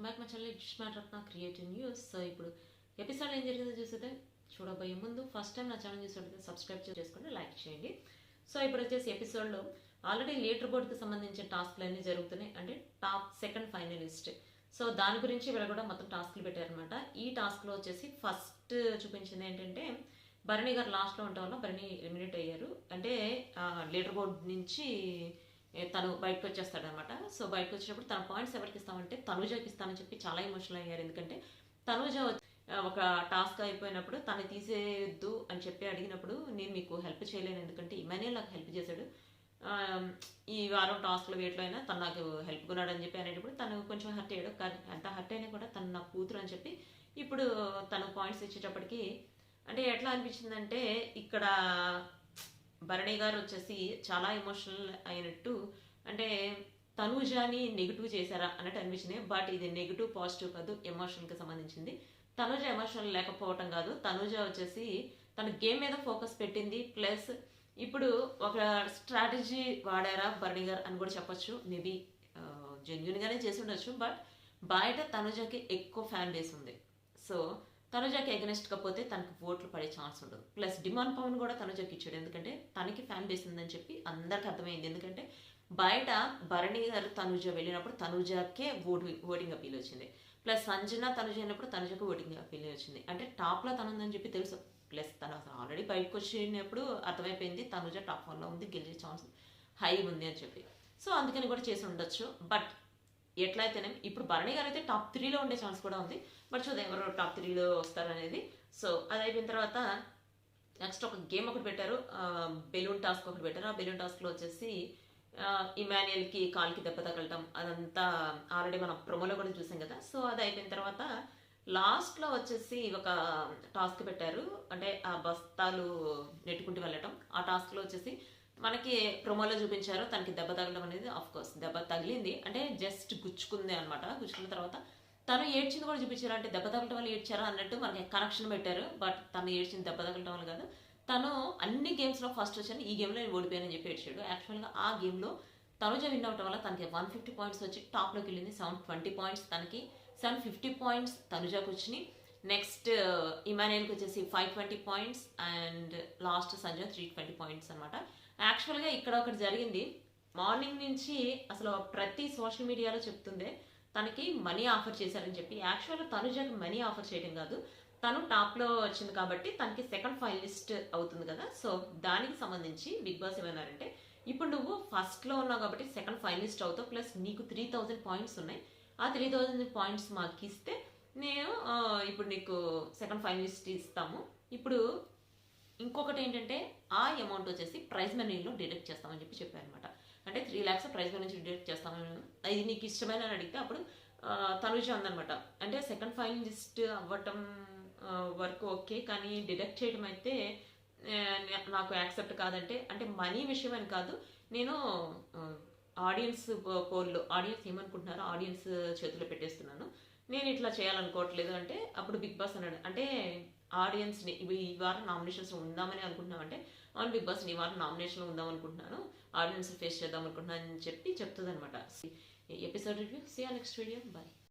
Back my channel smart Ratna creative news. So ఇప్పుడు episode ఏం జరిగిందో చూస్తే చూడబోయే ముందు ఫస్ట్ టైం నా ఛానల్ చూసినట్లయితే సబ్స్క్రైబ్ చేసుకొని లైక్ చేయండి. సో ఇప్పుడు వచ్చేసి ఎపిసోడ్లో ఆల్రెడీ లీడర్ బోర్డుకి సంబంధించిన టాస్క్లు అన్నీ జరుగుతున్నాయి. అంటే టాప్ సెకండ్ ఫైనలిస్ట్, సో దాని గురించి వీళ్ళు కూడా మొత్తం టాస్క్లు పెట్టారనమాట. ఈ టాస్క్లో వచ్చేసి ఫస్ట్ చూపించింది ఏంటంటే భరణి గారు లాస్ట్లో ఉండటం వల్ల భరణి ఎలిమినేట్ అయ్యారు. అంటే లీడర్ బోర్డ్ నుంచి తను బయటకు వచ్చేస్తాడనమాట. సో బయటకు వచ్చినప్పుడు తన పాయింట్స్ ఎవరికి ఇస్తామంటే తనుజకి ఇస్తానని చెప్పి చాలా ఎమోషనల్ అయ్యారు. ఎందుకంటే తనుజ ఒక టాస్క్ అయిపోయినప్పుడు తను తీసేయద్దు అని చెప్పి అడిగినప్పుడు నేను మీకు హెల్ప్ చేయలేను, ఎందుకంటే ఇమాన్యుయల్ నాకు హెల్ప్ చేశాడు, ఈ వారం టాస్క్ల వేట్లో అయినా తను నాకు హెల్ప్ కొన్నాడు అని చెప్పి అనేటప్పుడు తను కొంచెం హర్ట్ అయ్యాడు. కానీ ఎంత హర్ట్ అయినా కూడా తను నా కూతురు అని చెప్పి ఇప్పుడు తను పాయింట్స్ ఇచ్చేటప్పటికి అంటే ఎట్లా అనిపించిందంటే ఇక్కడ భరణి గారు వచ్చేసి చాలా ఎమోషనల్ అయినట్టు, అంటే తనుజాని నెగిటివ్ చేశారా అన్నట్టు అనిపించింది. బట్ ఇది నెగిటివ్ పాజిటివ్ కాదు, ఎమోషన్కి సంబంధించింది. తనుజ ఎమోషనల్ లేకపోవటం కాదు, తనుజ వచ్చేసి తన గేమ్ మీద ఫోకస్ పెట్టింది. ప్లస్ ఇప్పుడు ఒక స్ట్రాటజీ వాడారా భరణి గారు అని కూడా చెప్పొచ్చు. మేబీ జెన్యున్గానే చేసి ఉండొచ్చు. బట్ బయట తనుజకి ఎక్కువ ఫ్యాన్ బేస్ ఉంది. సో తనుజకి ఎగనెస్ట్ కాకపోతే తనకు ఓట్లు పడే ఛాన్స్ ఉండదు. ప్లస్ డిమాండ్ పవన్ కూడా తనుజకి ఇచ్చాడు, ఎందుకంటే తనకి ఫ్యాన్ బేస్ ఉందని చెప్పి అందరికి అర్థమైంది. ఎందుకంటే బయట భరణి గారు తనుజ వెళ్ళినప్పుడు తనుజకే ఓటింగ్ అపీల్ వచ్చింది. ప్లస్ సంజన తనుజ అయినప్పుడు తనుజకు ఓటింగ్ అపీల్ వచ్చింది. అంటే టాప్లో తనుందని చెప్పి తెలుసు. ప్లస్ తను అసలు ఆల్రెడీ బయటకు వచ్చినప్పుడు అర్థమైపోయింది తనుజ టాప్ 1లో ఉంది, గెలిచే ఛాన్స్ హై ఉంది అని చెప్పి. సో అందుకని కూడా చేసి ఉండొచ్చు. బట్ ఎట్లయితేనే ఇప్పుడు భరణి గారు అయితే టాప్ 3లో ఉండే ఛాన్స్ కూడా ఉంది. బట్ చూద్దాం ఎవరు టాప్ 3లో వస్తారనేది. సో అది అయిపోయిన తర్వాత నెక్స్ట్ ఒక గేమ్ ఒకటి పెట్టారు, బెలూన్ టాస్క్ ఒకటి పెట్టారు. ఆ బెలూన్ టాస్క్లో వచ్చేసి ఇమాన్యుయల్కి కాల్కి దెబ్బ తగలటం అదంతా ఆల్రెడీ మనం ప్రొమోలో కూడా చూసాం కదా. సో అది అయిపోయిన తర్వాత లాస్ట్లో వచ్చేసి ఒక టాస్క్ పెట్టారు, అంటే ఆ బస్తాలు నెట్టుకుంటూ వెళ్ళటం. ఆ టాస్క్లో వచ్చేసి మనకి ప్రొమోలో చూపించారు తనకి దెబ్బ తగలడం అనేది. ఆఫ్ కోర్స్ దెబ్బ తగిలింది, అంటే జస్ట్ గుచ్చుకుంది అనమాట. గుచ్చుకున్న తర్వాత తను ఏడ్చింది కూడా చూపించారు, అంటే దెబ్బ తగలటం వల్ల ఏడ్చారా అన్నట్టు మనకి కనెక్షన్ పెట్టారు. బట్ తను ఏడ్చింది దెబ్బ తగలటం వల్ల కాదు, తను అన్ని గేమ్స్లో ఫస్ట్ వచ్చాను, ఈ గేమ్లో నేను ఓడిపోయానని చెప్పి ఏడ్చాడు. యాక్చువల్గా ఆ గేమ్లో తనుజ విన్ అవటం వల్ల తనకి 150 పాయింట్స్ వచ్చి టాప్లోకి వెళ్ళింది. 720 పాయింట్స్ తనకి, 750 పాయింట్స్ తనుజకు వచ్చినాయి. నెక్స్ట్ ఇమాన్యుయల్కి వచ్చేసి 520 points and last Sanjay 320 points అనమాట. యాక్చువల్గా ఇక్కడ ఒకటి జరిగింది, మార్నింగ్ నుంచి అసలు ప్రతి సోషల్ మీడియాలో చెప్తుందే తనకి మనీ ఆఫర్ చేశారని చెప్పి. యాక్చువల్గా తనుజకి మనీ ఆఫర్ చేయడం కాదు, తను టాప్లో వచ్చింది కాబట్టి తనకి సెకండ్ ఫైనలిస్ట్ అవుతుంది కదా. సో దానికి సంబంధించి బిగ్ బాస్ ఏమన్నారంటే ఇప్పుడు నువ్వు ఫస్ట్లో ఉన్నావు కాబట్టి సెకండ్ ఫైనలిస్ట్ అవుతావు, ప్లస్ నీకు 3000 పాయింట్స్ ఉన్నాయి, ఆ 3000 పాయింట్స్ మాకు ఇస్తే నేను ఇప్పుడు నీకు సెకండ్ ఫైనలిస్ట్ ఇస్తాము. ఇప్పుడు ఇంకొకటి ఏంటంటే ఆ అమౌంట్ వచ్చేసి ప్రైజ్ మనీలో డిడక్ట్ చేస్తామని చెప్పి చెప్పారనమాట. అంటే 3 lakhs ప్రైజ్ మనీ నుంచి డిడక్ట్ చేస్తామని, అది నీకు ఇష్టమైన అని అడిగితే అప్పుడు తనుజ అందనమాట, అంటే సెకండ్ ఫైనలిస్ట్ అవ్వటం వరకు ఓకే, కానీ డిడక్ట్ చేయడం అయితే నాకు యాక్సెప్ట్ కాదంటే, అంటే మనీ విషయం అని కాదు, నేను ఆడియన్స్ పోల్లో ఆడియన్స్ ఏమనుకుంటున్నారో ఆడియన్స్ చేతిలో పెట్టేస్తున్నాను, నేను ఇట్లా చేయాలనుకోవట్లేదు అంటే అప్పుడు బిగ్ బాస్ అన్నాడు, అంటే ఆడియన్స్ని ఈ వారం నామినేషన్స్లో ఉందామని అనుకుంటున్నాం అంటే అవును బిగ్ బాస్ ఈ వారం నామినేషన్లో ఉందాం అనుకుంటున్నాను, ఆడియన్స్ ఫేస్ చేద్దాం అనుకుంటున్నాను అని చెప్పి చెప్తుంది అనమాట. Episode review, see you next video, bye.